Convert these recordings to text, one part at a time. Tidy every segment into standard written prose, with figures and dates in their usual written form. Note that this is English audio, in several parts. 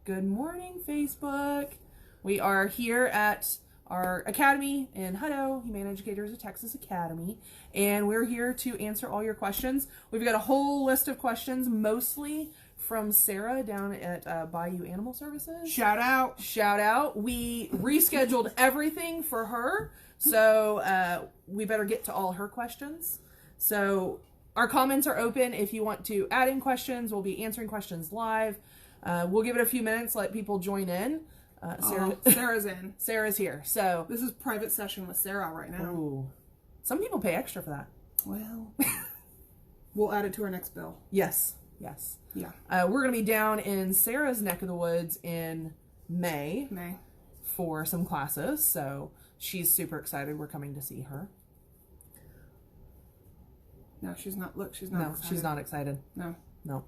Good morning, Facebook. We are here at our academy in Hutto, Humane Educators of Texas Academy, and we're here to answer all your questions. We've got a whole list of questions, mostly from Sarah down at Bayou Animal Services. Shout out. Shout out. We rescheduled everything for her, so we better get to all her questions. So our comments are open. If you want to add in questions, we'll be answering questions live. We'll give it a few minutes, let people join in. Sarah's in. Sarah's here. So this is private session with Sarah right now. Ooh. Some people pay extra for that. Well, we'll add it to our next bill. Yes. Yeah. We're going to be down in Sarah's neck of the woods in May for some classes. So she's super excited. We're coming to see her. No, she's not. Look, she's not excited. She's not excited. No.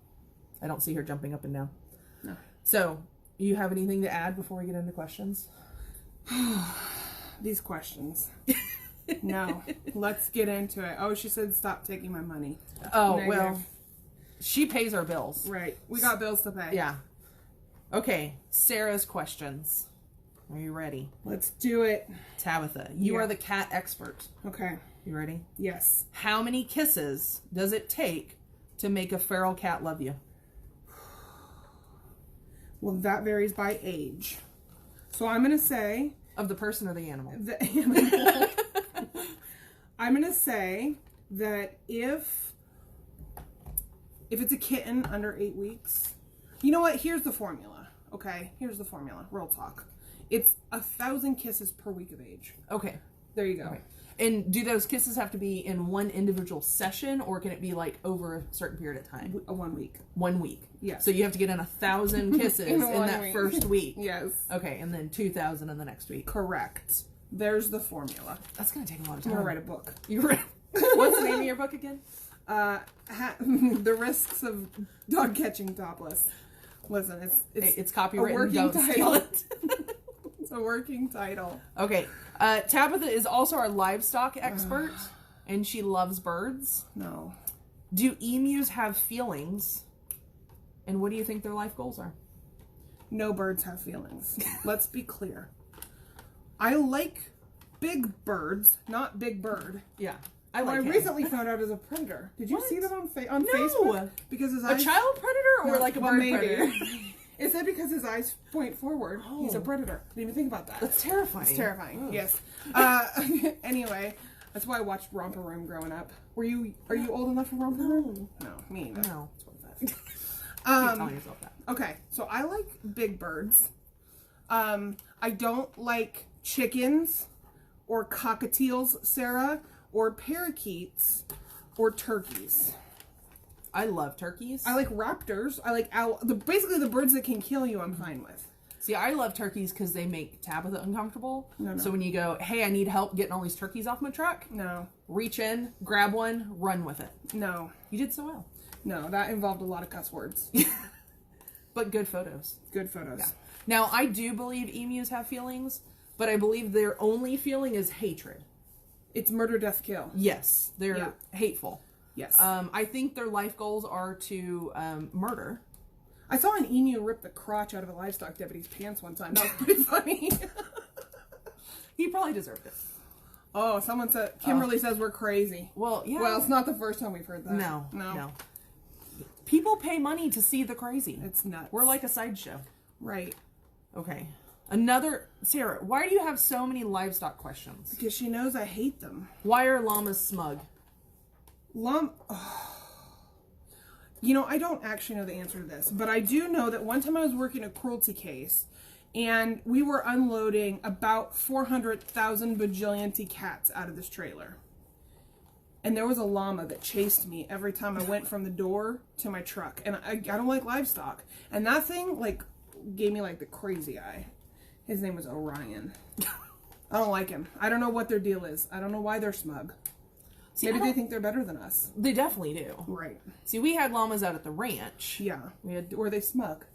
I don't see her jumping up and down. No. So, you have anything to add before we get into questions? These questions. No. Let's get into it. Oh, she said stop taking my money. Oh, Negative. well, she pays our bills. Right. We got bills to pay. Yeah. Okay, Sarah's questions. Are you ready? Let's do it. Tabitha, you are the cat expert. Okay. You ready? Yes. How many kisses does it take to make a feral cat love you? Well, that varies by age. So I'm going to say... Of the person or the animal? The animal. I'm going to say that if it's a kitten under 8 weeks... You know what? Here's the formula. Okay? Here's the formula. Real talk. It's 1,000 kisses per week of age. Okay. There you go. Okay. And do those kisses have to be in one individual session, or can it be like over a certain period of time? 1 week. 1 week. Yes. So you have to get in 1,000 kisses in that week. first week. Yes. Okay, and then 2,000 in the next week. Correct. There's the formula. That's gonna take a lot of time. I'm gonna write a book. What's the name of your book again? The Risks of Dog Catching Topless. Listen, it's copyrighted. A working Don't steal it. It's a working title. Okay. Tabitha is also our livestock expert, and she loves birds. No. Do emus have feelings? And what do you think their life goals are? No birds have feelings. Let's be clear. I like big birds, not Big Bird. Yeah. I recently found out as a predator. Did you see that on Facebook? Because his eyes... A child predator or like a bird predator? It said because his eyes point forward, he's a predator. Didn't even think about that. That's terrifying. It's terrifying. Oh. Yes. Anyway, that's why I watched Romper Room growing up. Are you old enough for Romper Room? No, me neither. No. Keep telling yourself that. Okay, so I like big birds. I don't like chickens or cockatiels, Sarah, or parakeets or turkeys. I love turkeys. I like raptors. I like basically the birds that can kill you, I'm fine with. See, I love turkeys because they make Tabitha uncomfortable. No. So when you go, hey, I need help getting all these turkeys off my truck. No. Reach in, grab one, run with it. No. You did so well. No, that involved a lot of cuss words. But good photos. Good photos. Yeah. Now, I do believe emus have feelings, but I believe their only feeling is hatred. It's murder, death, kill. Yes. They're hateful. Yes. I think their life goals are to murder. I saw an emu rip the crotch out of a livestock deputy's pants one time. That was pretty funny. He probably deserved it. Oh, someone said, Kimberly says we're crazy. Well, yeah. Well, it's not the first time we've heard that. No. People pay money to see the crazy. It's nuts. We're like a sideshow. Right. Okay. Sarah, why do you have so many livestock questions? Because she knows I hate them. Why are llamas smug? You know, I don't actually know the answer to this, but I do know that one time I was working a cruelty case, and we were unloading about 400,000 bajillion cats out of this trailer. And there was a llama that chased me every time I went from the door to my truck. And I don't like livestock. And that thing, gave me, the crazy eye. His name was Orion. I don't like him. I don't know what their deal is. I don't know why they're smug. See, maybe they think they're better than us. They definitely do. Right. See, we had llamas out at the ranch. Yeah. Were they smug?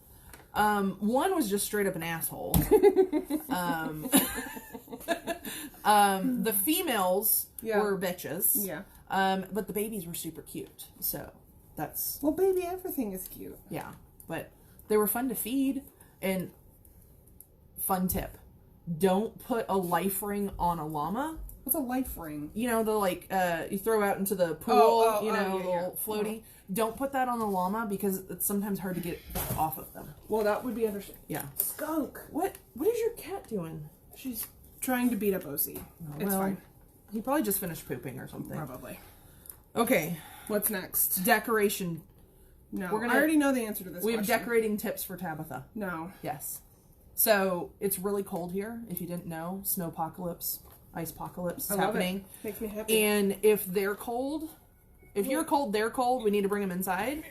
One was just straight up an asshole. The females were bitches. Yeah. But the babies were super cute. So that's... Well, baby, everything is cute. Yeah. But they were fun to feed. And fun tip, don't put a life ring on a llama. What's a life ring? You know, the you throw out into the pool, yeah. floaty. Don't put that on the llama because it's sometimes hard to get off of them. Well, that would be understandable. Yeah. Skunk. What is your cat doing? She's trying to beat up OC. It's fine. He probably just finished pooping or something. Probably. Okay. What's next? Decoration. No. I already know the answer to this We question. have decorating tips for Tabitha. No. Yes. So, it's really cold here. If you didn't know, snowpocalypse, icepocalypse is happening. Makes me happy. And if they're cold, if you're cold, they're cold, we need to bring them inside.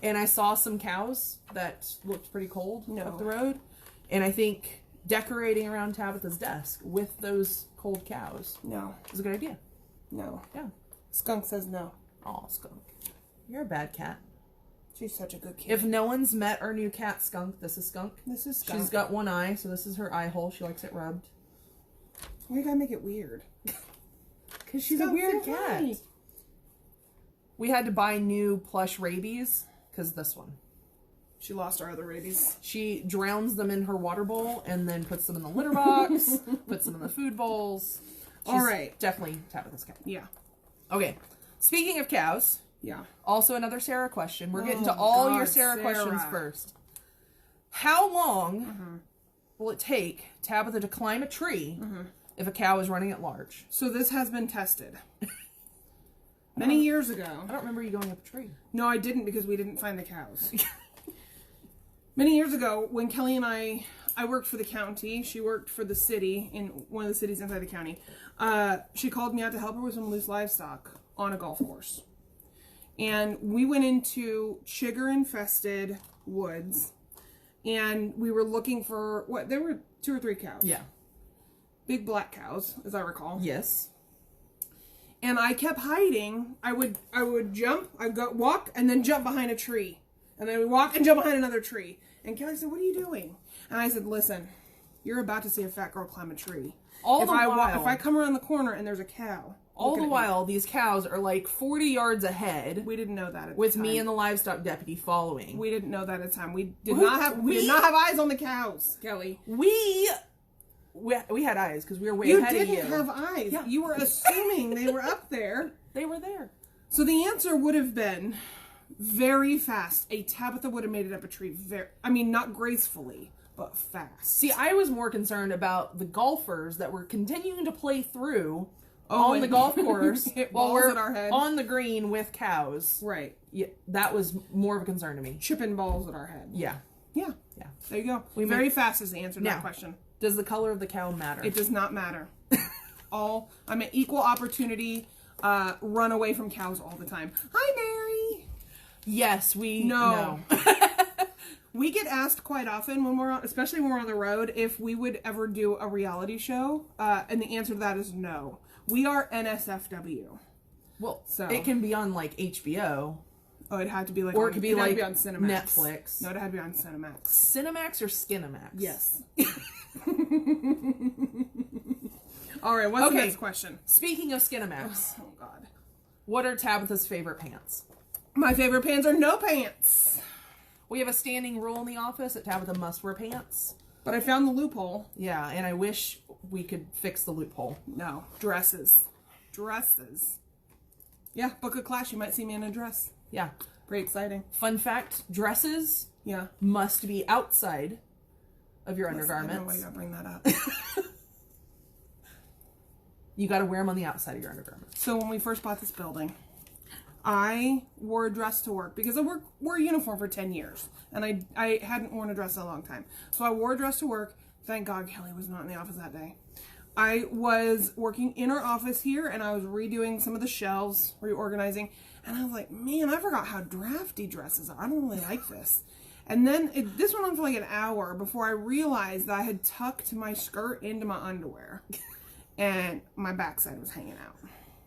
And I saw some cows that looked pretty cold up the road. And I think decorating around Tabitha's desk with those cold cows is a good idea. No. Yeah. Skunk says no. Oh, Skunk. You're a bad cat. She's such a good kid. If no one's met our new cat, Skunk, this is Skunk. This is Skunk. She's got one eye, so this is her eye hole. She likes it rubbed. Why you gotta make it weird? Because she's a weird cat. Right. We had to buy new plush rabies, because this one. She lost our other rabies. She drowns them in her water bowl and then puts them in the litter box, puts them in the food bowls. All right. Definitely Tabitha's cat. Yeah. Okay. Speaking of cows. Yeah. Also another Sarah question. We're getting to all your Sarah questions first. How long will it take Tabitha to climb a tree if a cow is running at large? So this has been tested. Many years ago. I don't remember you going up a tree. No, I didn't because we didn't find the cows. Many years ago, when Kelly and I worked for the county. She worked for the city, in one of the cities inside the county. She called me out to help her with some loose livestock on a golf course. And we went into chigger-infested woods. And we were looking for, there were 2 or 3 cows. Yeah. Big black cows, as I recall. Yes. And I kept hiding. I would jump, I'd go walk, and then jump behind a tree. And then I would walk and jump behind another tree. And Kelly said, "What are you doing?" And I said, "Listen, you're about to see a fat girl climb a tree. If I come around the corner and there's a cow." All the while, these cows are like 40 yards ahead. We didn't know that at with the time. me and the livestock deputy following. We didn't know that at the time. We did not have eyes on the cows, Kelly. We had eyes because we were way ahead of you. You didn't have eyes. Yeah. You were assuming they were up there. They were there. So the answer would have been very fast. A Tabitha would have made it up a tree not gracefully, but fast. See, I was more concerned about the golfers that were continuing to play through on the golf course while we're on the green with cows. Right. Yeah, that was more of a concern to me. Chipping balls at our head. Yeah. Yeah. Yeah. There you go. Very fast is the answer to that question. Does the color of the cow matter? It does not matter. I'm an equal opportunity, run away from cows all the time. Hi, Mary. Yes, No. We get asked quite often especially when we're on the road, if we would ever do a reality show, and the answer to that is no. We are NSFW. Well, it can be on like HBO. Oh, it had to be like, or it could be like on Cinemax. Netflix. No, it had to be on Cinemax. Cinemax or Skinemax? Yes. All right, what's the next question? Speaking of Skinemax. Oh, God. What are Tabitha's favorite pants? My favorite pants are no pants. We have a standing rule in the office that Tabitha must wear pants. But I found the loophole. Yeah, and I wish we could fix the loophole. No. Dresses. Yeah, book a class. You might see me in a dress. Yeah. Pretty exciting. Fun fact, dresses must be outside of your undergarments. I don't know why you gotta bring that up. You gotta wear them on the outside of your undergarments. So when we first bought this building, I wore a dress to work because I wore a uniform for 10 years. And I hadn't worn a dress in a long time. So I wore a dress to work. Thank God Kelly was not in the office that day. I was working in our office here and I was redoing some of the shelves, reorganizing. And I was like, man, I forgot how drafty dresses are. I don't really like this. And then this went on for like an hour before I realized that I had tucked my skirt into my underwear. And my backside was hanging out.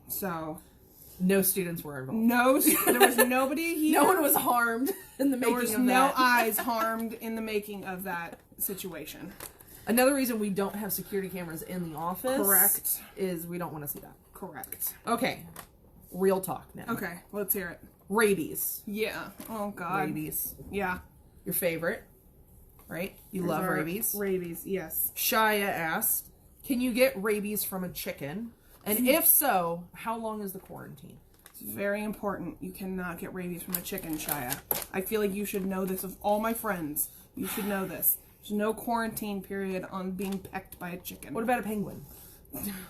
So... No students were involved. No, there was nobody here. No one was harmed in the making of that. There was no eyes harmed in the making of that situation. Another reason we don't have security cameras in the office. Correct. Is we don't want to see that. Correct. Okay. Real talk now. Okay, let's hear it. Rabies. Yeah. Oh, God. Rabies. Yeah. Your favorite? right? You There's love our rabies. Rabies, yes. Shia asked, can you get rabies from a chicken? And if so, how long is the quarantine? It's very important. You cannot get rabies from a chicken, Shia. I feel like you should know this. Of all my friends, you should know this. There's no quarantine period on being pecked by a chicken. What about a penguin?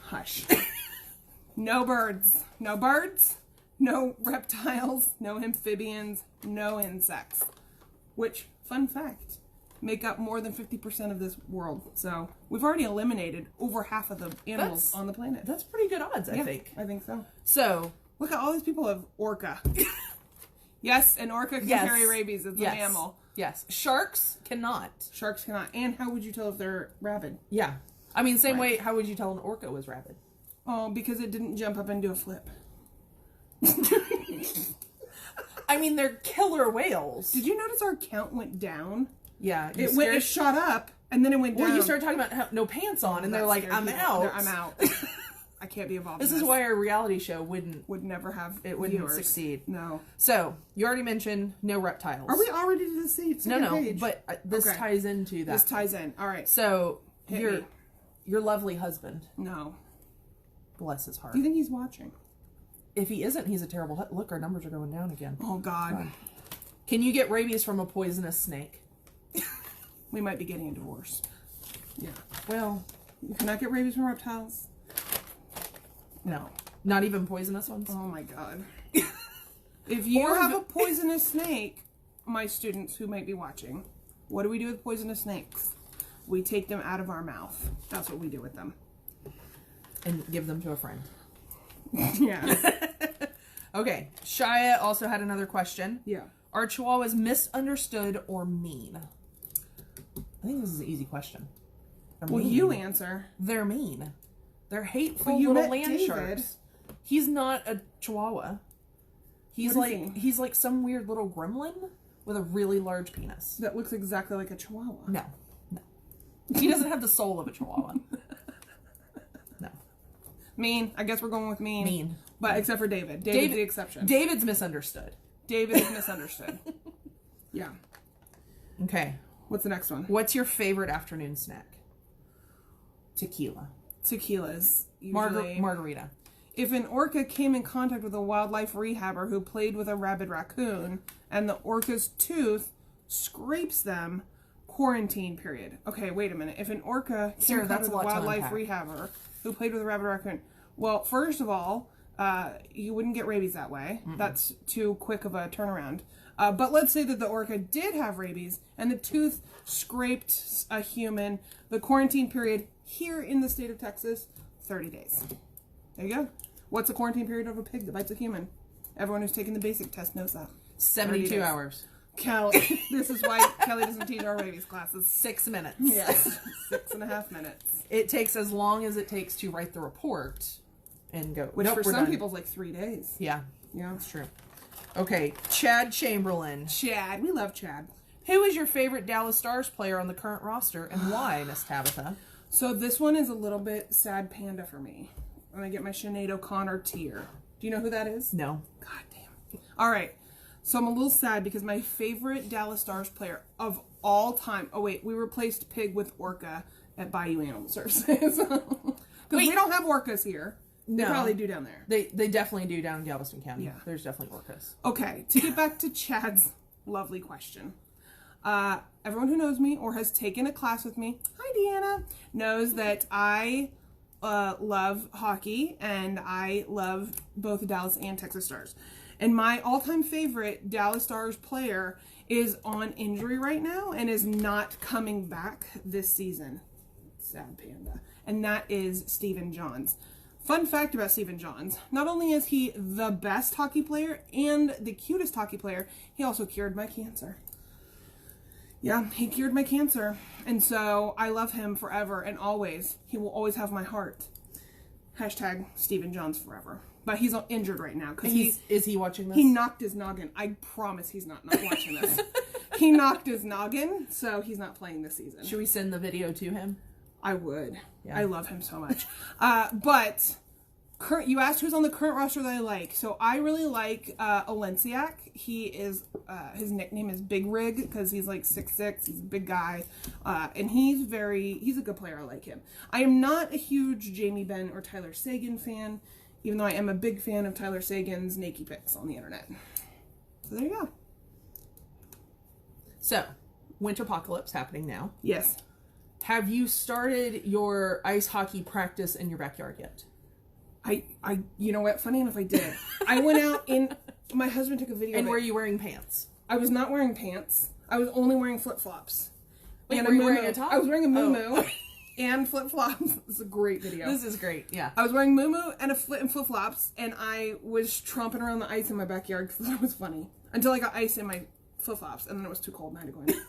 Hush. No birds. No birds. No reptiles. No amphibians. No insects. Which, fun fact, make up more than 50% of this world. So we've already eliminated over half of the animals on the planet. That's pretty good odds, I think. I think so. So, look at all these people have orca. Yes, an orca can carry rabies. It's a mammal. Yes. Sharks cannot. Sharks cannot. And how would you tell if they're rabid? Yeah. I mean, same way, how would you tell an orca was rabid? Oh, because it didn't jump up and do a flip. I mean, they're killer whales. Did you notice our count went down? Yeah. It shot up, and then it went down. Well, you started talking about no pants on, and they're like, I'm out. I'm out. I can't be involved This in is why our reality show would never have wouldn't viewers. succeed. No. So, you already mentioned no reptiles. Are we already to the seat? No, page? but this ties into that. This ties in. All right. So, Hit me. your lovely husband, No. bless his heart. Do you think he's watching? If he isn't, he's a terrible... Look, our numbers are going down again. Oh, God. Can you get rabies from a poisonous snake? We might be getting a divorce. Yeah. Well, You cannot get rabies from reptiles. no. Not even poisonous ones? Oh, my God. If you have a poisonous snake, my students who might be watching, what do we do with poisonous snakes? We take them out of our mouth. That's what we do with them. And give them to a friend. Yeah. Okay. Shia also had another question. Yeah. Are Chihuahuas misunderstood or mean? I think this is an easy question. Well, you answer. They're mean. They're hateful Well, you little met land David. sharks. He's not a Chihuahua. He's What is he's like some weird little gremlin with a really large penis. That looks exactly like a chihuahua. No. He doesn't have the soul of a Chihuahua. No. Mean. I guess we're going with mean. Mean. But except for David. David's the exception. David's misunderstood. David is misunderstood. Yeah. Okay. What's the next one? What's your favorite afternoon snack? Tequila. Tequilas. Usually. Margarita. If an orca came in contact with a wildlife rehabber who played with a rabid raccoon and the orca's tooth scrapes them, quarantine period. Okay, wait a minute. If an orca came in contact with a wildlife rehabber who played with a rabid raccoon, well, first of all, you wouldn't get rabies that way. Mm-mm. That's too quick of a turnaround. But let's say that the orca did have rabies and the tooth scraped a human. The quarantine period here in the state of Texas, 30 days. There you go. What's the quarantine period of a pig that bites a human? Everyone who's taken the basic test knows that. 72 hours. Kelly. This is why Kelly doesn't teach our rabies classes. 6 minutes. Yes. 6.5 minutes. It takes as long as it takes to write the report and go. Which for some people is like 3 days. Yeah. Yeah. That's true. Okay. Chad Chamberlain. Chad. We love Chad. Who is your favorite Dallas Stars player on the current roster and why, Miss Tabitha? So this one is a little bit sad panda for me. I'm going to get my Sinead O'Connor tier. Do you know who that is? No. God damn. All right. So I'm a little sad because my favorite Dallas Stars player of all time... Oh, wait. We replaced pig with orca at Bayou Animal Services. Because we don't have orcas here. They probably do down there. They definitely do down in Galveston County. Yeah. There's definitely orcas. Okay. To get back to Chad's lovely question. Everyone who knows me or has taken a class with me, hi Deanna, knows that I love hockey and I love both the Dallas and Texas Stars. And my all-time favorite Dallas Stars player is on injury right now and is not coming back this season. Sad panda. And that is Stephen Johns. Fun fact about Stephen Johns, not only is he the best hockey player and the cutest hockey player, he also cured my cancer. Yeah, he cured my cancer. And so I love him forever and always. He will always have my heart. Hashtag Stephen Johns forever. But he's injured right now. Is he watching this? He knocked his noggin. I promise he's not watching this. He knocked his noggin, so he's not playing this season. Should we send the video to him? I would. Yeah. I love him so much. But You asked who's on the current roster that I like. So I really like Olenciak. He is, his nickname is Big Rig because he's like 6'6". He's a big guy. And he's a good player. I like him. I am not a huge Jamie Benn or Tyler Sagan fan, even though I am a big fan of Tyler Sagan's Nike pics on the internet. So there you go. So, winter apocalypse happening now. Yes. Have you started your ice hockey practice in your backyard yet? You know what? Funny enough, I did. I went out my husband took a video And of it. were you wearing pants? I was not wearing pants. I was only wearing flip-flops. Wait, And were you wearing a top? I was wearing a muumuu Oh. and flip-flops. This is a great video. This is great, yeah. I was wearing muumuu and flip-flops, and I was tromping around the ice in my backyard because that was funny. Until I got ice in my flip-flops, and then it was too cold and I had to go in.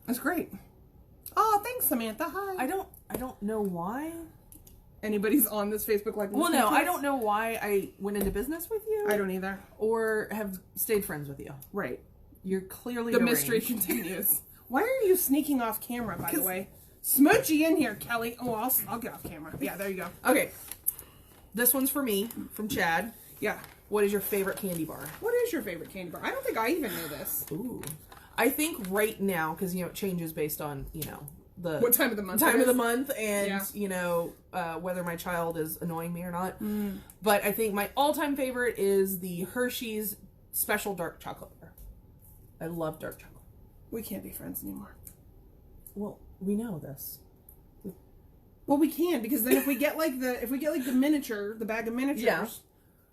That's great. Oh, thanks, Samantha. Hi. I don't know why. Anybody's on this Facebook like. Well, no, I don't know why I went into business with you. I don't either. Or have stayed friends with you. Right. You're clearly The deranged. mystery continues. Why are you sneaking off camera, by the way? Smoochy in here, Kelly. Oh, I'll get off camera. Yeah, there you go. Okay. This one's for me, from Chad. Yeah. What is your favorite candy bar? What is your favorite candy bar? I don't think I even know this. Ooh. I think right now, because, it changes based on, the... What time of the month? Time of the month and, yeah. whether my child is annoying me or not. Mm. But I think my all-time favorite is the Hershey's Special Dark Chocolate Bar. I love dark chocolate. We can't be friends anymore. Well, we know this. Well, we can, because then if we get like the miniature, the bag of miniatures, yeah.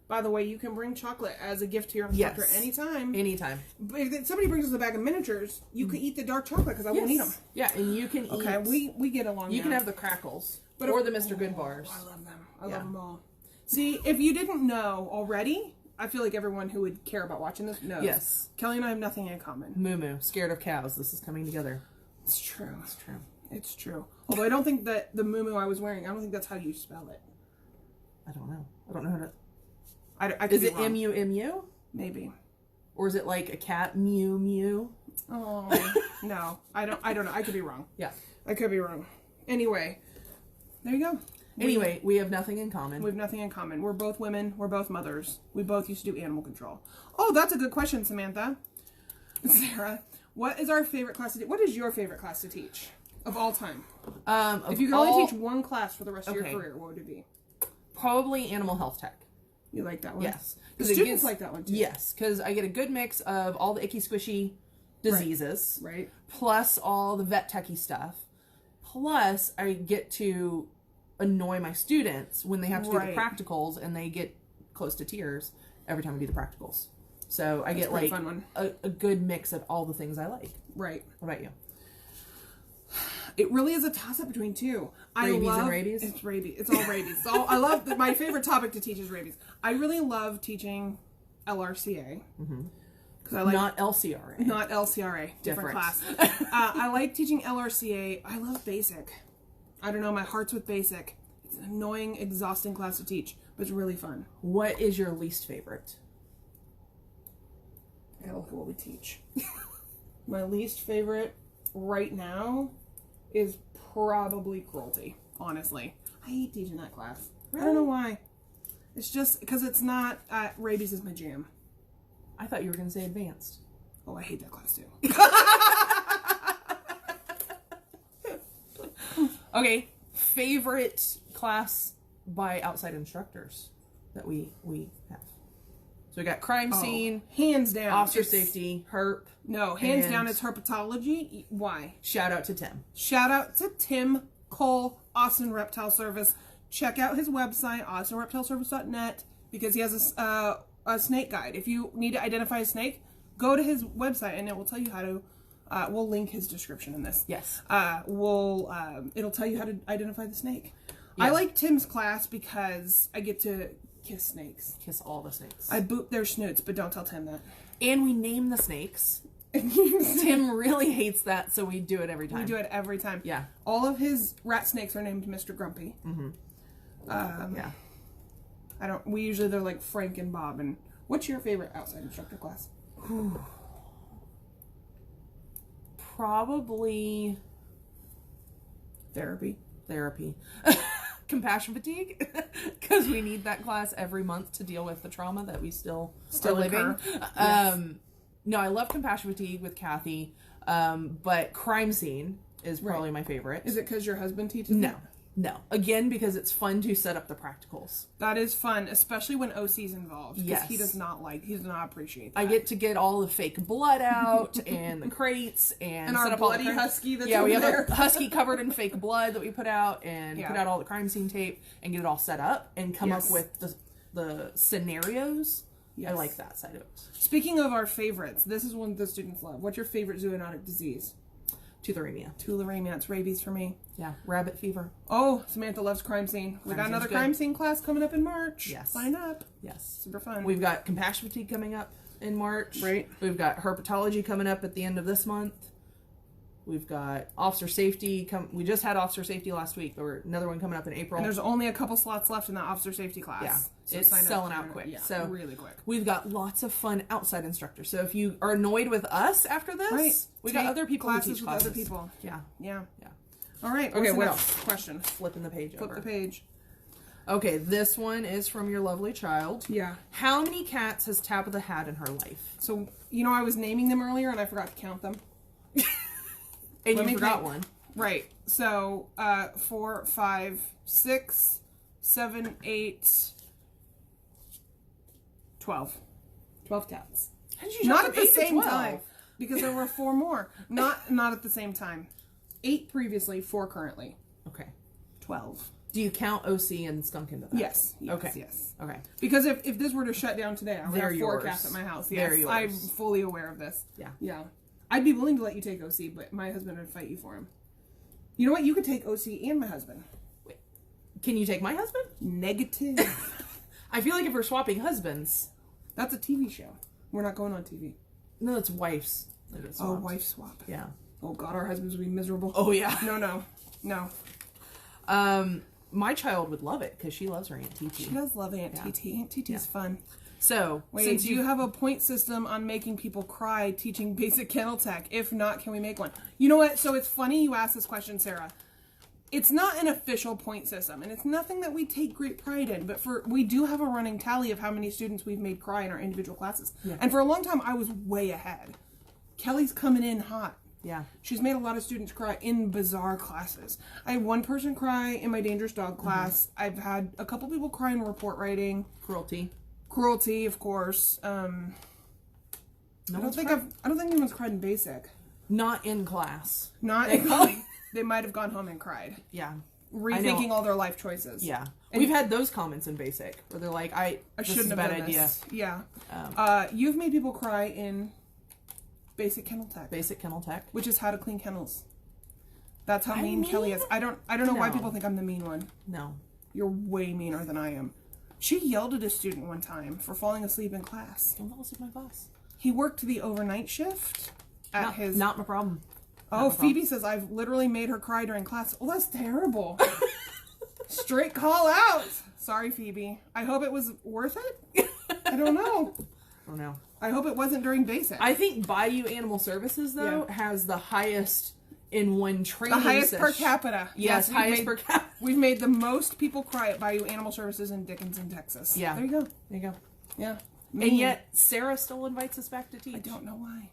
By the way, you can bring chocolate as a gift to your instructor anytime. Anytime. But if somebody brings us a bag of miniatures, you could eat the dark chocolate because I won't eat them. Yeah, and you can eat... Okay, we get along. You can have the crackles. Or the Mr. Good bars. I love them. I love them all. See, if you didn't know already, I feel like everyone who would care about watching this knows. Yes. Kelly and I have nothing in common. Moo scared of cows. This is coming together. It's true. It's true. It's true. Although I don't think that the moo I was wearing, I don't think that's how you spell it. I don't know. I don't know how to... I could is be it wrong. M-U-M-U? Maybe. Or is it like a cat? Mew, mew? Oh, no. I don't know. I could be wrong. Yeah. I could be wrong. Anyway. There you go. Anyway, we have nothing in common. We have nothing in common. We're both women. We're both mothers. We both used to do animal control. Oh, that's a good question, Samantha. Sarah, what is our favorite class to teach? What is your favorite class to teach of all time? If you could only teach one class for the rest of your career, what would it be? Probably animal health tech. You like that one? Yes. The students like that one too. Yes, because I get a good mix of all the icky squishy diseases. Right. Plus all the vet techy stuff. Plus I get to annoy my students when they have to do the practicals and they get close to tears every time we do the practicals. So I get like a good mix of all the things I like. Right. What about you? It really is a toss-up between two. Rabies and rabies? It's rabies. It's all rabies. I love... My favorite topic to teach is rabies. I really love teaching LRCA. Because I like... Not LCRA. Not LCRA. Different class. I like teaching LRCA. I love basic. I don't know. My heart's with basic. It's an annoying, exhausting class to teach. But it's really fun. What is your least favorite? I gotta look at what we teach. My least favorite right now is probably cruelty, honestly. I hate teaching that class. Really? I don't know why. It's just because it's not... rabies is my jam. I thought you were going to say advanced. Oh, I hate that class too. Okay, favorite class by outside instructors that we have. So we got crime scene, hands down, officer safety, herp. No, hands down, it's herpetology. Why? Shout out to Tim. Shout out to Tim Cole, Austin Reptile Service. Check out his website, austinreptileservice.net, because he has a snake guide. If you need to identify a snake, go to his website and it will tell you how to. We'll link his description in this. Yes. It'll tell you how to identify the snake. Yeah. I like Tim's class because I get to kiss snakes. Kiss all the snakes. I boop their snoots, but don't tell Tim that. And we name the snakes. Tim really hates that, so we do it every time. We do it every time. Yeah. All of his rat snakes are named Mr. Grumpy. Mm-hmm. Yeah. They're like Frank and Bob. And what's your favorite outside instructor class? Probably therapy. compassion fatigue because we need that class every month to deal with the trauma that we still are living. Yes. No, I love compassion fatigue with Kathy, but crime scene is probably my favorite. Is it because your husband teaches it? No. Again, because it's fun to set up the practicals. That is fun, especially when OC's involved. Because Yes. he does not appreciate that. I get to get all the fake blood out and the crates and our set up all the bloody husky that's we over have there. a husky covered in fake blood that we put out and put out all the crime scene tape and get it all set up and come up with the scenarios. Yes. I like that side of it. Speaking of our favorites, this is one the students love. What's your favorite zoonotic disease? Tularemia. Tularemia. It's rabies for me. Yeah. Rabbit fever. Oh, Samantha loves crime scene. We got another crime scene class coming up in March. Yes. Sign up. Yes. Super fun. We've got compassion fatigue coming up in March. Right. We've got herpetology coming up at the end of this month. We've got officer safety. We just had officer safety last week, but another one coming up in April. And there's only a couple slots left in that officer safety class. Yeah. So it's selling out quick. Yeah, so really quick. We've got lots of fun outside instructors. So if you are annoyed with us after this, we got other people who teach classes. Other people. Yeah. Yeah. Yeah. All right. Okay, what else? Question. Flipping the page Flip over. the page. Okay, this one is from your lovely child. Yeah. How many cats has Tabitha had in her life? So, I was naming them earlier and I forgot to count them. And you forgot one. Right. So, 4, 5, 6, 7, 8, 12. 12 cats. How did you not at the 8 to same 12? time. Because there were 4 more. Not at the same time. 8 previously, 4 currently. Okay. 12. Do you count OC and Skunk into that? Yes. Okay. Yes. Okay. Because if this were to shut down today, I would have 4 yours. cats at my house. They're Yes, yours. I'm fully aware of this. Yeah. Yeah. I'd be willing to let you take OC, but my husband would fight you for him. You know what? You could take OC and my husband. Wait. Can you take my husband? Negative. I feel like if we're swapping husbands... That's a TV show. We're not going on TV. No, it's wives. Oh, wife swap. Yeah. Oh, God, our husbands would be miserable. Oh, yeah. No. My child would love it because she loves her Aunt TT. She does love Aunt TT. Aunt TT's fun. So, wait, since do you have a point system on making people cry teaching basic kennel tech? If not, can we make one? You know what? So it's funny you asked this question, Sarah. It's not an official point system, and it's nothing that we take great pride in, but we do have a running tally of how many students we've made cry in our individual classes. Yeah. And for a long time, I was way ahead. Kelly's coming in hot. Yeah. She's made a lot of students cry in bizarre classes. I had one person cry in my dangerous dog class. Mm-hmm. I've had a couple people cry in report writing. Cruelty, of course. I don't think anyone's cried in basic. Not in class. Not in class. They might have gone home and cried. Yeah. Rethinking all their life choices. Yeah. And we've had those comments in basic where they're like, I shouldn't have done this. This is a bad idea. Yeah. You've made people cry in basic kennel tech. Basic kennel tech. Which is how to clean kennels. That's how mean Kelly is. I don't know why people think I'm the mean one. No. You're way meaner than I am. She yelled at a student one time for falling asleep in class. Don't fall asleep in my class. He worked the overnight shift at his... Not my problem. Oh, Phoebe says, I've literally made her cry during class. Oh, that's terrible. Straight call out. Sorry, Phoebe. I hope it was worth it. I don't know. I hope it wasn't during basic. I think Bayou Animal Services, though, has the highest in one training The highest per capita. Yes, highest per capita. We've made the most people cry at Bayou Animal Services in Dickinson, Texas. Yeah. There you go. There you go. Yeah. And yet, Sarah still invites us back to teach. I don't know why.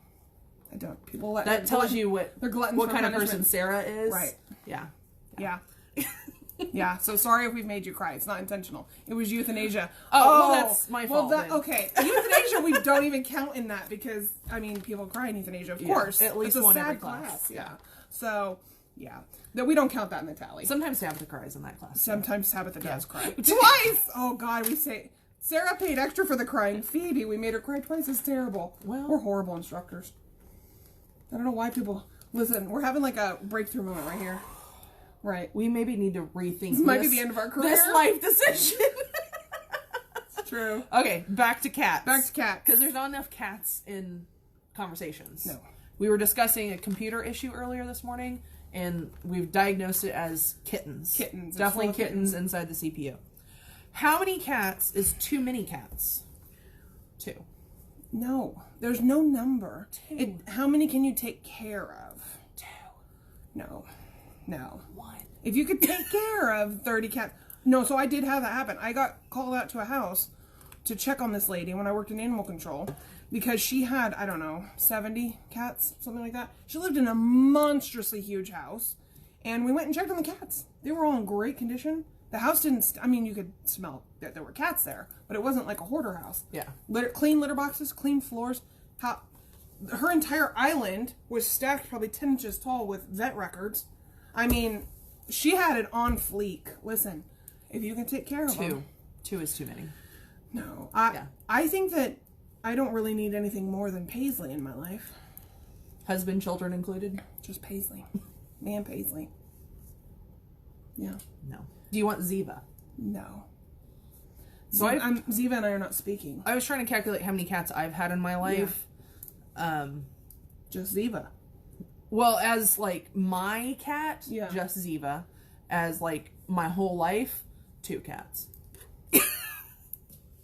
I don't. That tells you what kind of person Sarah is. Right. Yeah. Yeah. Yeah. So sorry if we've made you cry. It's not intentional. It was euthanasia. Oh, well, that's my fault. Okay. Euthanasia we don't even count in that because, people cry in euthanasia, of course. At least it's one a sad every class. Yeah. So, yeah. We don't count that in the tally. Sometimes Tabitha cries in that class. Sometimes Tabitha does cry. Twice! Oh, God. We say... Sarah paid extra for the crying. Phoebe, we made her cry twice. It's terrible. Well, we're horrible instructors. I don't know why people... Listen, we're having like a breakthrough moment right here. Right. We maybe need to rethink this. Might be the end of our career. This life decision. It's true. Okay, back to cats. Because there's not enough cats in conversations. No. We were discussing a computer issue earlier this morning, and we've diagnosed it as kittens. Kittens. Definitely kittens inside the CPU. How many cats is too many cats? 2. No. There's no number. 2. How many can you take care of? 2. No. 1. If you could take care of 30 cats... No, so I did have that happen. I got called out to a house to check on this lady when I worked in animal control because she had, I don't know, 70 cats, something like that. She lived in a monstrously huge house, and we went and checked on the cats. They were all in great condition. The house didn't, I mean, you could smell that there were cats there, but it wasn't like a hoarder house. Yeah. Clean litter boxes, clean floors. Her entire island was stacked probably 10 inches tall with vet records. I mean, she had it on fleek. Listen, if you can take care of them. Two is too many. No. I think that I don't really need anything more than Paisley in my life. Husband, children included? Just Paisley. Me and Paisley. Yeah. No. Do you want Ziva? No. So Ziva and I are not speaking. I was trying to calculate how many cats I've had in my life. Yeah. Just Ziva. Well, as like my cat, yeah. Just Ziva. As like my whole life, 2 cats.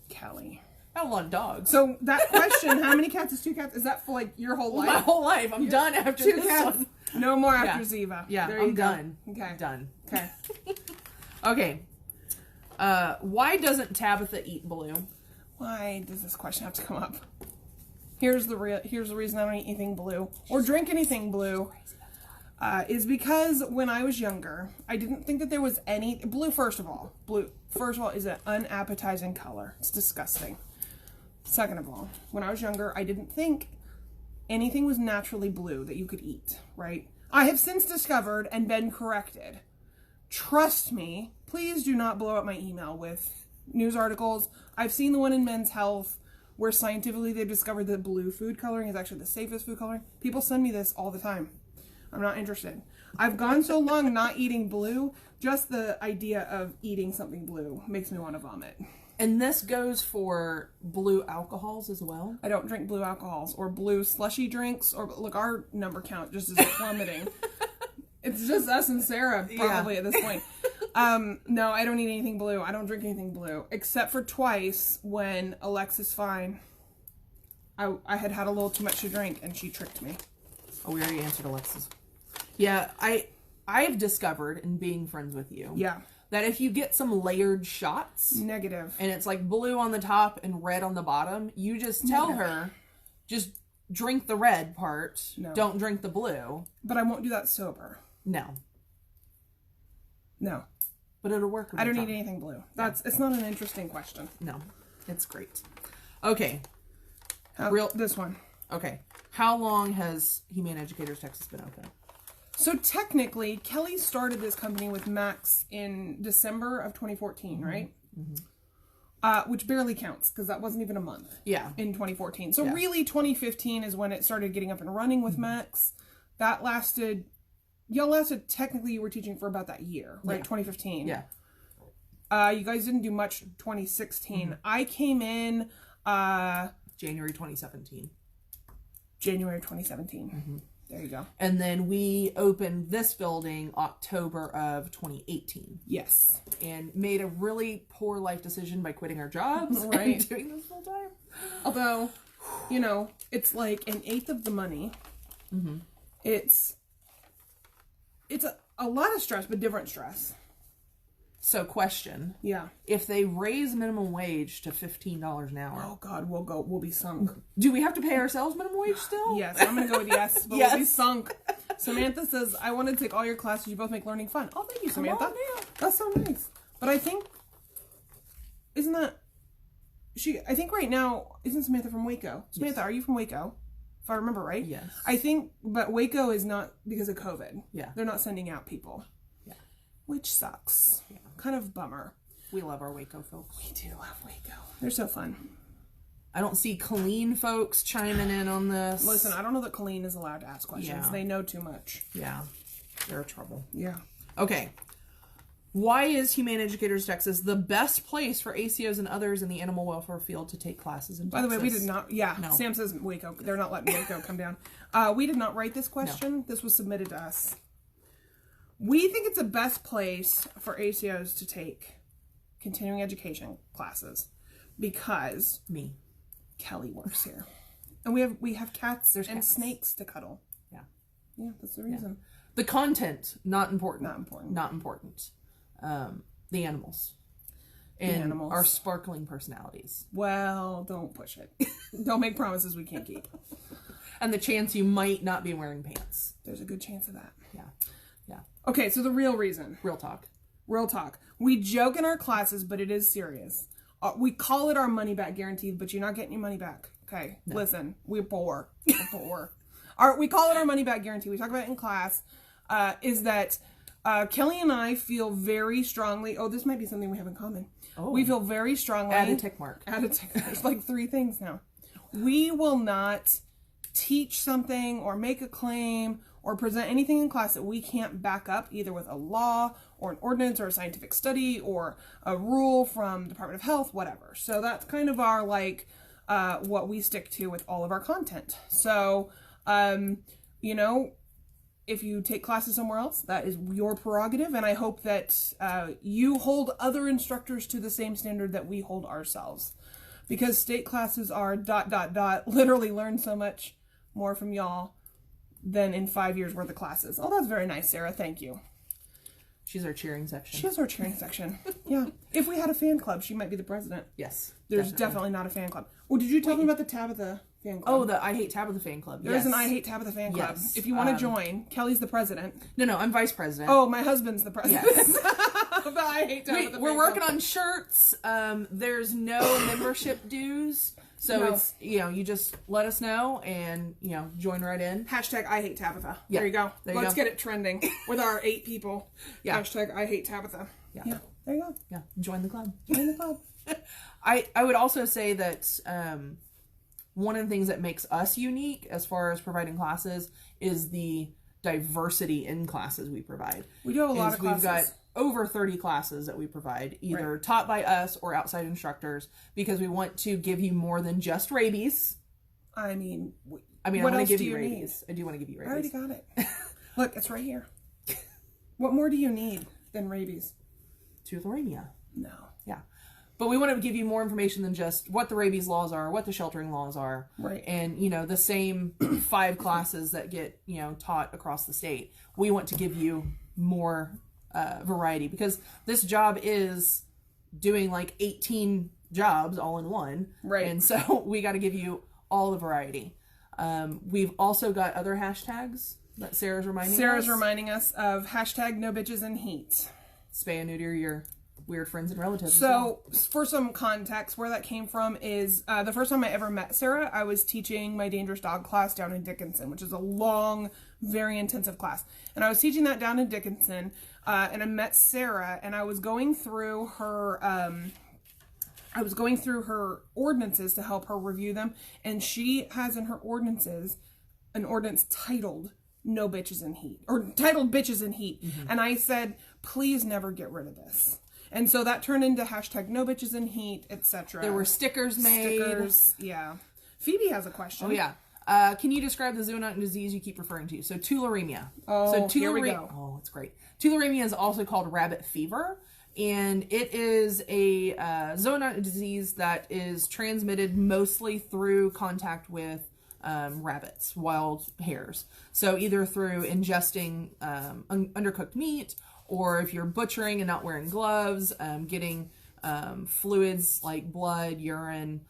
Kelly. I have a lot of dogs. So that question, how many cats is 2 cats? Is that for like your whole life? My whole life. I'm done after 2 this cats. one. No more after Ziva. Yeah, there I'm done. Okay. Done. Okay. Okay. Why doesn't Tabitha eat blue? Why does this question have to come up? Here's the reason I don't eat anything blue or drink anything blue. Is because when I was younger, I didn't think that there was any blue. First of all, is an unappetizing color. It's disgusting. Second of all, when I was younger, I didn't think anything was naturally blue that you could eat, right? I have since discovered and been corrected. Trust me, please do not blow up my email with news articles. I've seen the one in Men's Health where scientifically they've discovered that blue food coloring is actually the safest food coloring. People send me this all the time. I'm not interested. I've gone so long not eating blue, just the idea of eating something blue makes me want to vomit. And this goes for blue alcohols as well? I don't drink blue alcohols or blue slushy drinks. Or look, our number count just is plummeting. It's just us and Sarah probably at this point. No, I don't eat anything blue. I don't drink anything blue. Except for twice when Alexis Fine, I had a little too much to drink and she tricked me. Oh, we already answered Alexis. Yeah, I've discovered in being friends with you. Yeah. That if you get some layered shots. Negative. And it's like blue on the top and red on the bottom, you just tell her, just drink the red part. No. Don't drink the blue. But I won't do that sober. No. No. But it'll work. I don't eat anything blue. It's not an interesting question. No. It's great. Okay. This one. Okay. How long has Humane Educators Texas been open? So technically, Kelly started this company with Max in December of 2014, right? Mm-hmm. Which barely counts because that wasn't even a month. Yeah. In 2014. So really 2015 is when it started getting up and running with Max. That lasted, technically you were teaching for about that year, right? Yeah. 2015. Yeah. You guys didn't do much 2016. Mm-hmm. I came in January 2017. January 2017. Mm-hmm. There you go. And then we opened this building October of 2018. Yes. And made a really poor life decision by quitting our jobs right. and doing this full time. Although, it's like 1/8 of the money. Mm-hmm. It's a lot of stress, but different stress. So question. Yeah. If they raise minimum wage to $15 an hour. Oh God, we'll be sunk. Do we have to pay ourselves minimum wage still? Yes, I'm going to go with yes, but we'll be sunk. Samantha says, I want to take all your classes. You both make learning fun. Oh, thank you, Samantha. Come on, that's so nice. But I think, I think right now, isn't Samantha from Waco? Samantha, yes. Are you from Waco? If I remember right? Yes. I think, but Waco is not because of COVID. Yeah. They're not sending out people. Yeah. Which sucks. Yeah. Kind of bummer. We love our Waco folks. We do love Waco. They're so fun. I don't see Colleen folks chiming in on this. Listen, I don't know that Colleen is allowed to ask questions. Yeah. They know too much. Yeah. They're trouble. Yeah. Okay. Why is Humane Educators Texas the best place for ACOs and others in the animal welfare field to take classes in Texas? By the way, we did not... Yeah, no. Sam says Waco. They're not letting Waco come down. We did not write this question. No. This was submitted to us. We think it's the best place for ACOs to take continuing education classes because... Me. Kelly works here. And we have cats and cats. Snakes to cuddle. Yeah. Yeah, that's the reason. Yeah. The content, not important. Not important. Not important. the animals. And our sparkling personalities. Well, don't push it. Don't make promises we can't keep. And the chance you might not be wearing pants. There's a good chance of that. Yeah. Yeah. Okay, so the real reason. Real talk. Real talk. We joke in our classes, but it is serious. We call it our money back guarantee, but you're not getting your money back. Okay, no. Listen, we're poor. We're poor. We call it our money back guarantee. We talk about it in class. Is that Kelly and I feel very strongly. Oh, this might be something we have in common. Oh. We feel very strongly. Add a tick mark. Add a tick mark. There's like 3 things now. We will not teach something or make a claim or present anything in class that we can't back up either with a law or an ordinance or a scientific study or a rule from Department of Health, whatever. So that's kind of our what we stick to with all of our content. So, you know, if you take classes somewhere else, that is your prerogative, and I hope that you hold other instructors to the same standard that we hold ourselves. Because state classes are ... literally learn so much more from y'all than in 5 years worth of classes. Oh, that's very nice, Sarah. Thank you. She's our cheering section. She is our cheering section. Yeah. If we had a fan club, she might be the president. Yes. There's definitely not a fan club. Well, did you tell me about the Tabitha fan club? Oh, the I Hate Tabitha fan club. There is an I Hate Tabitha fan club. Yes. If you want to join, Kelly's the president. No, I'm vice president. Oh, my husband's the president. Yes. But I Hate Tabitha We're fan working club. on shirts. There's no membership dues. So it's, you just let us know and, join right in. Hashtag I Hate Tabitha. Yeah. There you go. Let's go. get it trending with our 8 people. Yeah. Hashtag I Hate Tabitha. Yeah. There you go. Yeah. Join the club. Join the club. I would also say that one of the things that makes us unique as far as providing classes is the diversity in classes we provide. We do have a lot of classes. We've got over 30 classes that we provide, either taught by us or outside instructors, because we want to give you more than just rabies. I want to give you rabies. I do want to give you rabies. I already got it. Look, it's right here. What more do you need than rabies? Tularemia. No. Yeah. But we want to give you more information than just what the rabies laws are, what the sheltering laws are. Right. And, the same 5 classes that get, taught across the state. We want to give you more variety, because this job is doing like 18 jobs all in one. Right. And so we got to give you all the variety. We've also got other hashtags that Sarah's reminding us of hashtag no bitches in heat. Spay and neuter your weird friends and relatives. So, for some context, where that came from is the first time I ever met Sarah, I was teaching my dangerous dog class down in Dickinson, which is a long, very intensive class. And I was teaching that down in Dickinson, and I met Sarah, and I was going through her ordinances to help her review them, and she has in her ordinances an ordinance titled No Bitches in Heat, or titled Bitches in Heat. Mm-hmm. And I said, please never get rid of this. And so that turned into hashtag no bitches in heat, etc. There were stickers made. Yeah. Phoebe has a question. Oh, yeah. Can you describe the zoonotic disease you keep referring to? So tularemia. Oh, so here we go. Oh, it's great. Tularemia is also called rabbit fever, and it is a zoonotic disease that is transmitted mostly through contact with rabbits, wild hares. So either through ingesting undercooked meat, or if you're butchering and not wearing gloves, getting fluids like blood, urine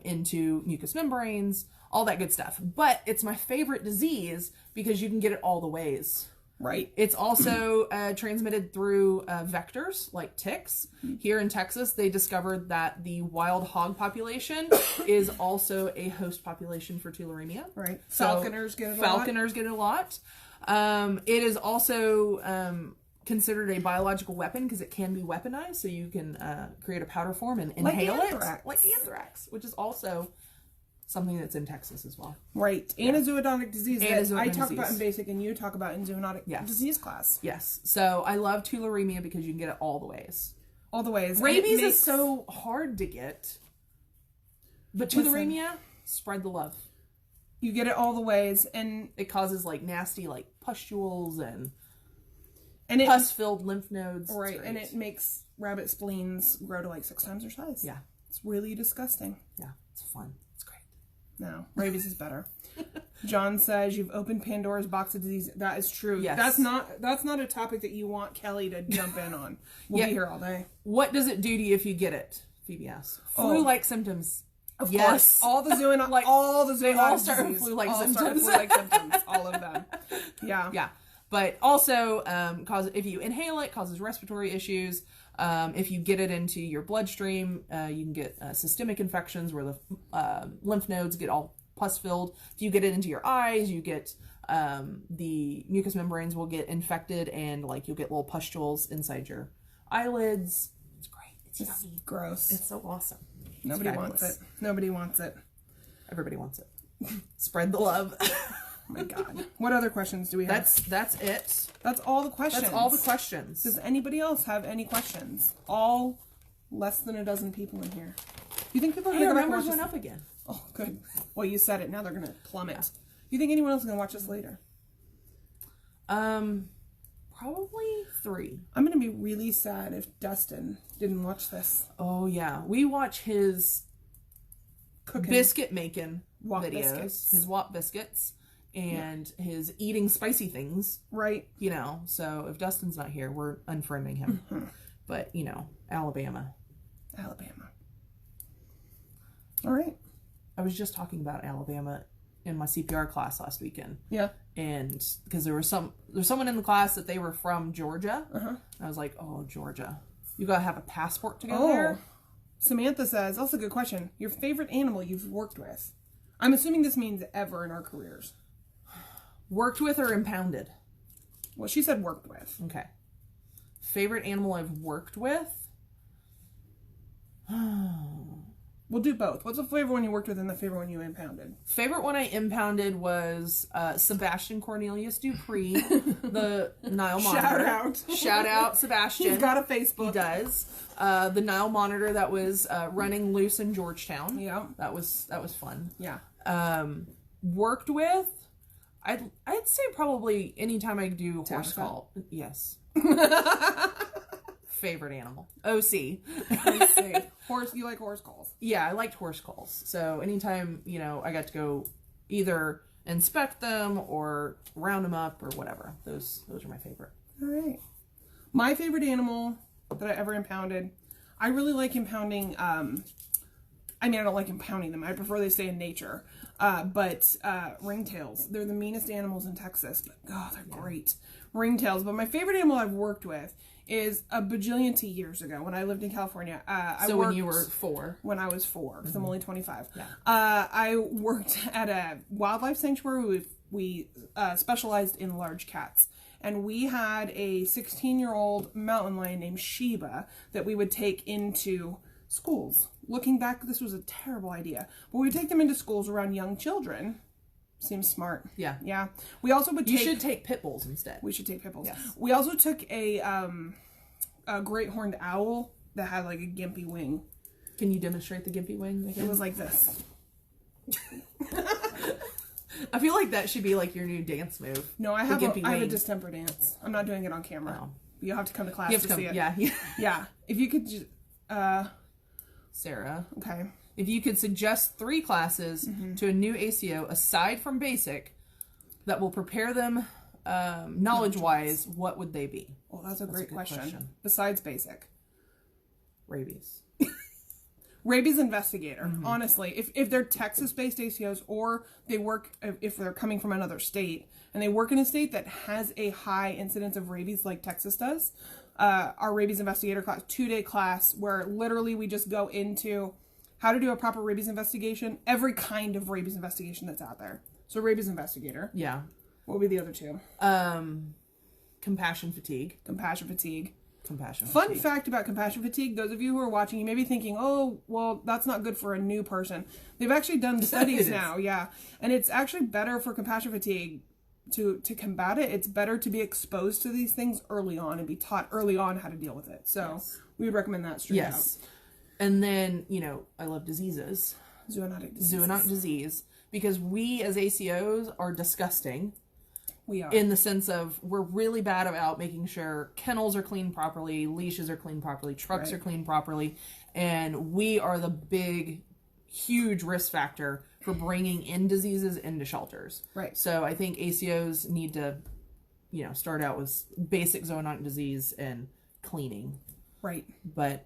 into mucous membranes, all that good stuff. But it's my favorite disease because you can get it all the ways. Right. It's also transmitted through vectors like ticks. Here in Texas, they discovered that the wild hog population is also a host population for tularemia. Right. So Falconers get it a lot. It is also considered a biological weapon because it can be weaponized, so you can create a powder form and inhale it, like anthrax, which is also something that's in Texas as well. Right. And a zoonotic disease that I talk disease. about in basic and you talk about in zoonotic disease class. Yes. So I love tularemia because you can get it all the ways. All the ways. Rabies is so hard to get. But tularemia, spread the love. You get it all the ways, and it causes like nasty pustules and pus-filled lymph nodes. Right, and it makes rabbit spleens grow to 6 times their size. Yeah. It's really disgusting. Yeah, it's fun. It's great. No, rabies is better. John says you've opened Pandora's box of disease. That is true. Yes. That's not a topic that you want Kelly to jump in on. We'll be here all day. What does it do to you if you get it? Phoebe asks. Flu-like symptoms. Of course. All the zoonotic, like, all the zoonotic they all start with flu-like symptoms. All of them. Yeah. Yeah. But also, if you inhale it, causes respiratory issues. If you get it into your bloodstream, you can get systemic infections where the lymph nodes get all pus-filled. If you get it into your eyes, you get the mucous membranes will get infected, and like you'll get little pustules inside your eyelids. It's great. It's yummy. Gross. It's so awesome. Nobody wants it. Nobody wants it. Everybody wants it. Spread the love. Oh my God. What other questions do we have? That's it. That's all the questions. That's all the questions. Does anybody else have any questions? All less than a dozen people in here. Do you think people are Hey, going our to watch numbers this? went up again. Oh, good. Well, you said it. Now they're going to plummet. Yeah. Do you think anyone else is going to watch this later? Probably 3. I'm going to be really sad if Dustin didn't watch this. Oh, yeah. We watch his cooking biscuit making Wop videos. biscuits. His Wop biscuits. And his eating spicy things. Right. You know, so if Dustin's not here, we're unfriending him. Mm-hmm. But, you know, Alabama. All right. I was just talking about Alabama in my CPR class last weekend. Yeah. And because there's someone in the class that they were from Georgia. Uh-huh. I was like, oh, Georgia. You got to have a passport to go there. Samantha says, that's a good question. Your favorite animal you've worked with? I'm assuming this means ever in our careers. Worked with or impounded? Well, she said worked with. Okay. Favorite animal I've worked with? We'll do both. What's the favorite one you worked with and the favorite one you impounded? Favorite one I impounded was Sebastian Cornelius Dupree, the Nile Monitor. Shout out, Sebastian. He's got a Facebook. He does. The Nile Monitor that was running loose in Georgetown. Yeah. That was fun. Yeah. Worked with? I'd say probably anytime I do horse Tabitha? call. Yes. Favorite animal. OC. Horse. You like horse calls? Yeah, I liked horse calls. So anytime, you know, I got to go either inspect them or round them up or whatever. Those are my favorite. All right. My favorite animal that I ever impounded, I really like impounding, I don't like impounding them. I prefer they stay in nature. But ringtails, they're the meanest animals in Texas, but they're great. Ringtails. But my favorite animal I've worked with is a bajillion years ago when I lived in California. When you were 4? When I was 4, because I'm only 25. Yeah. I worked at a wildlife sanctuary. We specialized in large cats. And we had a 16-year-old mountain lion named Sheba that we would take into schools. Looking back, this was a terrible idea. But we would take them into schools around young children. Seems smart. Yeah. Yeah. We also would You should take pit bulls instead. We should take pit bulls. Yes. We also took a great horned owl that had like a gimpy wing. Can you demonstrate the gimpy wing again? It was like this. I feel like that should be like your new dance move. No, I have a distemper dance. I'm not doing it on camera. Oh. You'll have to come to class to see it. Yeah. Yeah. If you could just... Sarah. Okay. If you could suggest 3 classes to a new ACO aside from basic that will prepare them knowledge-wise, what would they be? Well, that's a great question. Besides basic. Rabies. Rabies investigator. Honestly, if they're Texas-based ACOs or they work, if they're coming from another state and they work in a state that has a high incidence of rabies like Texas does, our rabies investigator class, 2-day class where literally we just go into how to do a proper rabies investigation, every kind of rabies investigation that's out there. So rabies investigator. Yeah. What would be the other 2? Compassion fatigue. Compassion fatigue. Fun fact about compassion fatigue, those of you who are watching, you may be thinking, oh, well, that's not good for a new person. They've actually done studies now, yeah. And it's actually better for compassion fatigue to combat it. It's better to be exposed to these things early on and be taught early on how to deal with it. So we would recommend that straight out. And then, I love diseases. Zoonotic disease. Because we as ACOs are disgusting. We are. In the sense of we're really bad about making sure kennels are cleaned properly, leashes are cleaned properly, trucks are cleaned properly, and we are the big, huge risk factor for bringing in diseases into shelters. Right. So I think ACOs need to, start out with basic zoonotic disease and cleaning. Right. But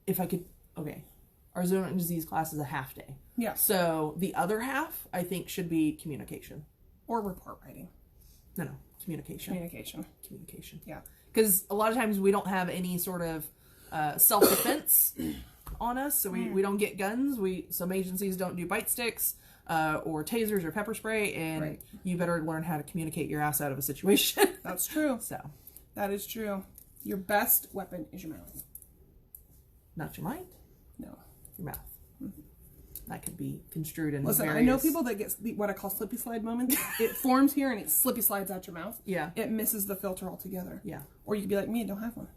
if I could, our zoonotic disease class is a half day. Yeah. So the other half, I think, should be communication. Or report writing. No, communication. Communication. Yeah. Because a lot of times we don't have any sort of self-defense on us, so we don't get guns. Some agencies don't do bite sticks or tasers or pepper spray, and you better learn how to communicate your ass out of a situation. That's true. So that is true. Your best weapon is your mouth. Not your mind? No. Your mouth. Mm-hmm. That could be construed in Listen, I know people that get what I call slippy slide moments. It forms here and it slippy slides out your mouth. Yeah. It misses the filter altogether. Yeah. Or you could be like me and don't have one.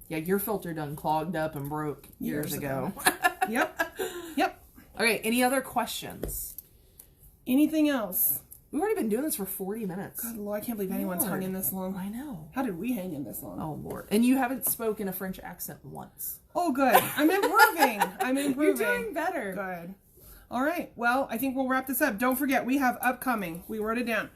Yeah, your filter done clogged up and broke years ago. Yep. Okay, any other questions? Anything else? We've already been doing this for 40 minutes. God, Lord, I can't believe anyone's hung in this long. I know. How did we hang in this long? Oh, Lord. And you haven't spoken a French accent once. Oh, good. I'm improving. You're doing better. Good. All right. Well, I think we'll wrap this up. Don't forget, we have upcoming, we wrote it down,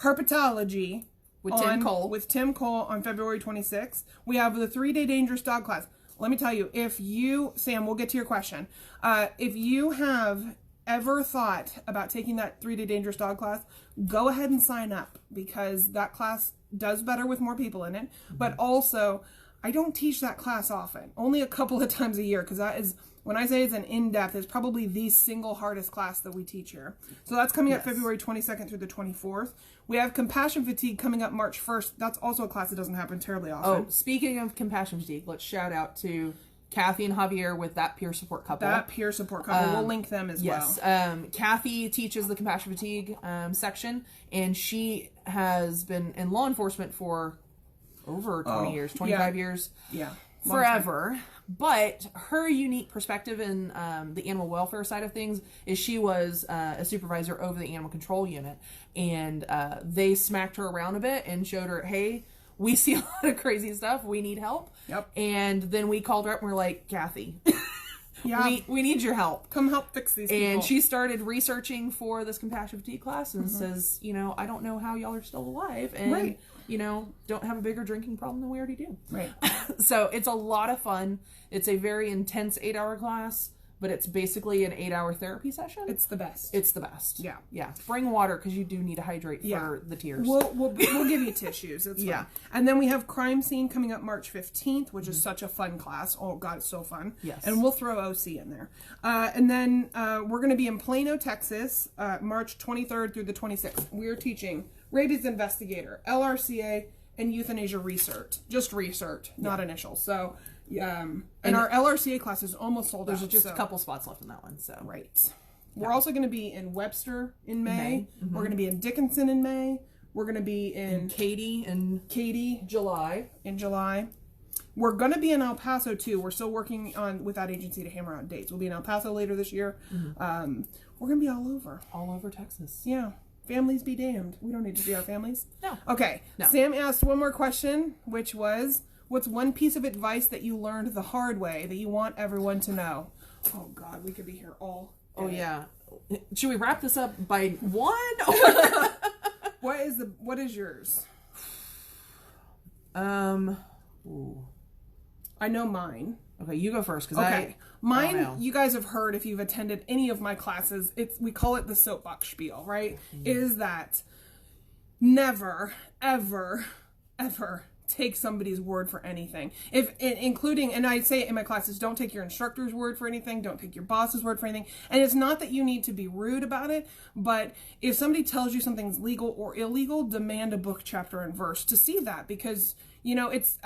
herpetology with Tim Cole. With Tim Cole on February 26th. We have the 3-day dangerous dog class. Let me tell you, Sam, we'll get to your question. If you have ever thought about taking that 3-day dangerous dog class, go ahead and sign up, because that class does better with more people in it. But also, I don't teach that class often, only a couple of times a year, because that is, when I say it's an in-depth, it's probably the single hardest class that we teach here. So that's coming up February 22nd through the 24th. We have compassion fatigue coming up March 1st. That's also a class that doesn't happen terribly often. Oh, speaking of compassion fatigue, let's shout out to Kathy and Javier with that peer support couple. We'll link them as well. Yes. Kathy teaches the compassion fatigue section, and she has been in law enforcement for over 20 years, 25 years. Yeah. Forever. But her unique perspective in the animal welfare side of things is she was a supervisor over the animal control unit, and they smacked her around a bit and showed her, hey, we see a lot of crazy stuff. We need help. Yep. And then we called her up and we're like, Kathy, we need your help. Come help fix these people. And she started researching for this compassion fatigue class and says, I don't know how y'all are still alive and, don't have a bigger drinking problem than we already do. Right. So it's a lot of fun. It's a very intense 8-hour class, but it's basically an 8-hour therapy session. It's the best. It's the best. Yeah. Yeah. Bring water, because you do need to hydrate for the tears. We'll give you tissues. It's fun. And then we have crime scene coming up March 15th, which is such a fun class. Oh, God, it's so fun. Yes. And we'll throw OC in there. And then we're going to be in Plano, Texas, March 23rd through the 26th. We're teaching rabies investigator, LRCA, and euthanasia research. Just research, not initial. So, and our LRCA class is almost sold out. There's just a couple spots left in that one. So Right. We're also going to be in Webster in May. We're going to be in Dickinson in May. We're going to be in Katy in July. We're going to be in El Paso too. We're still working with that agency to hammer out dates. We'll be in El Paso later this year. We're going to be all over. All over Texas. Yeah. Families be damned. We don't need to be our families. No. Okay. No. Sam asked one more question, which was, what's one piece of advice that you learned the hard way that you want everyone to know? Oh, God, we could be here all day. Oh, yeah. Should we wrap this up by one? What is yours? Ooh. I know mine. Okay, you go first. Mine, you guys have heard if you've attended any of my classes, we call it the soapbox spiel, right? Is that never, ever, ever take somebody's word for anything. Including, and I say it in my classes, don't take your instructor's word for anything, don't take your boss's word for anything. And it's not that you need to be rude about it, but if somebody tells you something's legal or illegal, demand a book, chapter, and verse to see that, because it's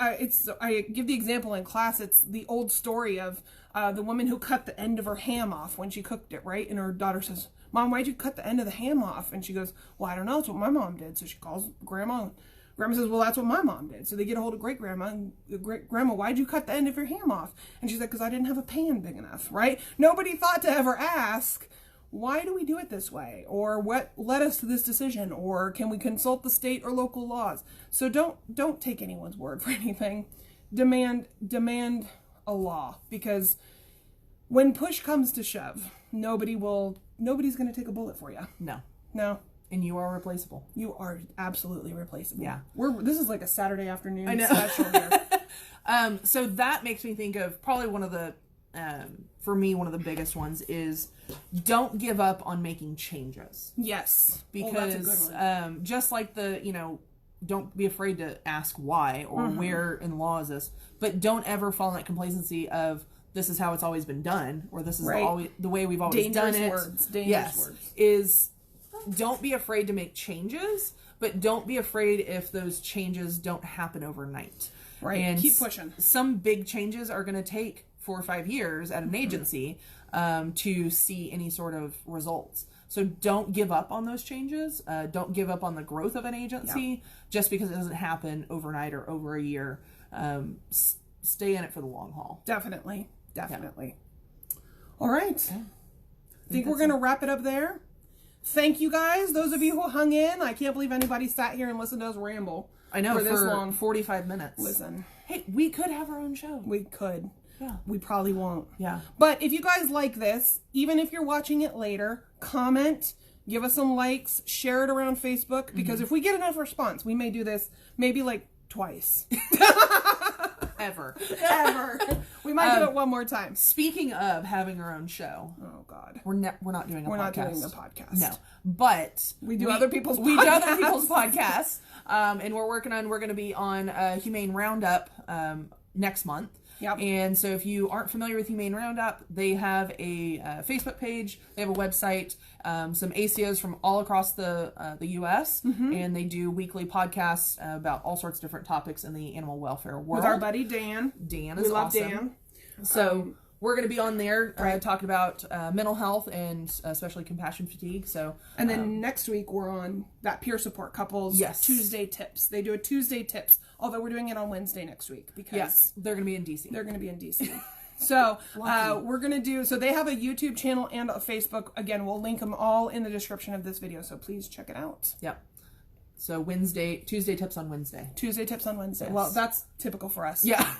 I give the example in class. It's the old story of the woman who cut the end of her ham off when she cooked it, right? And her daughter says, Mom, why'd you cut the end of the ham off? And she goes, well, I don't know. It's what my mom did. So she calls Grandma. Grandma says, well, that's what my mom did. So they get a hold of great-grandma, and Grandma, why'd you cut the end of your ham off? And she's like, because I didn't have a pan big enough, right? Nobody thought to ever ask, why do we do it this way? Or what led us to this decision? Or can we consult the state or local laws? So don't take anyone's word for anything. Demand a law, because when push comes to shove, nobody will nobody's going to take a bullet for you. No. No. And you are replaceable. You are absolutely replaceable. Yeah. This is like a Saturday afternoon special here. So that makes me think of probably one of the, for me, one of the biggest ones is don't give up on making changes. Yes. Because that's a good one. Just like don't be afraid to ask why or where in the law is this, but don't ever fall in that complacency of this is how it's always been done, or this is always the way we've always done it. Dangerous words. Is don't be afraid to make changes, but don't be afraid if those changes don't happen overnight. Right. And keep pushing. Some big changes are going to take 4 or 5 years at an agency to see any sort of results. So don't give up on those changes. Don't give up on the growth of an agency just because it doesn't happen overnight or over a year. Stay in it for the long haul. Definitely. All right. I think we're going to wrap it up there. Thank you guys. Those of you who hung in. I can't believe anybody sat here and listened to us ramble. I know, for this long. 45 minutes. Listen. Hey, we could have our own show. We could. Yeah. We probably won't. Yeah. But if you guys like this, even if you're watching it later, comment, give us some likes, share it around Facebook, because if we get enough response, we may do this maybe like twice. Ever. We might do it one more time. Speaking of having our own show. Oh, God. We're not doing a podcast. We're not doing a podcast. No. But we do other people's podcasts. We do other people's podcasts. And we're going to be on Humane Roundup next month. Yep. And so if you aren't familiar with Humane Roundup, they have a Facebook page, they have a website, some ACOs from all across the U.S., and they do weekly podcasts about all sorts of different topics in the animal welfare world. With our buddy Dan. Dan is awesome. We love Dan. So we're going to be on there talking about mental health and especially compassion fatigue. So, and then next week we're on that peer support couples Tuesday tips. They do a Tuesday tips, although we're doing it on Wednesday next week because they're going to be in DC. They're going to be in DC. So we're going to do, so they have a YouTube channel and a Facebook. Again, we'll link them all in the description of this video. So please check it out. Yep. So Tuesday tips on Wednesday. Tuesday tips on Wednesday. Yes. Well, that's typical for us. Yeah.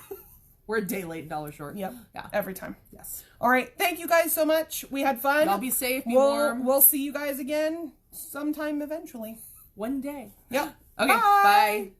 We're a day late, $1 short. Yep. Yeah. Every time. Yes. All right. Thank you guys so much. We had fun. Y'all be safe. Be warm. We'll see you guys again sometime eventually. One day. Yep. Okay. Bye.